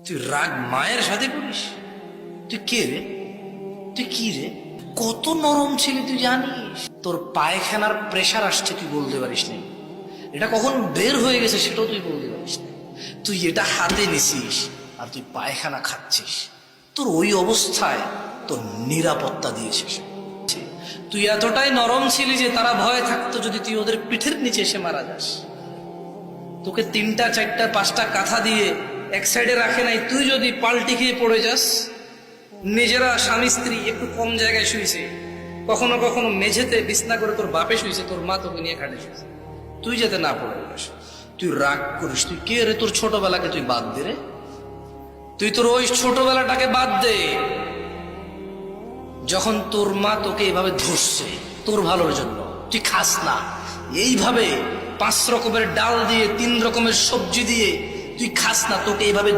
তুই রাগ মায়ের সাথে করিস? তুই কে রে? তুই কি রে? কত নরম ছিলি তুই জানিস? তোর পায়খানার প্রেশার আসছে তুই বলতে পারিস না, এটা কখন বের হয়ে গেছে সেটাও তুই বলতে পারিস না। তুই এটা হাতে নিছিস আর তুই পায়খানা খাচ্ছিস। তোর ওই অবস্থায় তোর নিরাপত্তা দিয়েছিস। তুই এতটাই নরম ছিলি যে তারা ভয় থাকতো যদি তুই ওদের পিঠের নিচে এসে মারা যাস। তোকে 3টা 4টা 5টা কাঁথা দিয়ে এক সাইডে রাখে নাই, তুই যদি পাল্টি খেয়ে পড়ে যাস। নিজেরা স্বামী স্ত্রী একটু কম জায়গায় শুয়েছে, কখনো কখনো মেঝেতে বিছনা করে তোর বাপে শুয়েছে, তোর মা তোকে নিয়ে খাটে শুয়েছে, তুই যাতে না পড়ে যাস। তুই রাগ করিস? তুই কে রে? তোর ছোটবেলাকে তুই বাদ দে রে, তুই তোর ওই ছোটবেলাটাকে বাদ দে যখন তোর মা তোকে এভাবে ধরছে তোর ভালোর জন্য। তুই খাস না এইভাবে 5 রকমের ডাল দিয়ে 3 রকমের সবজি দিয়ে, তুই খাস না, তোকে এইভাবে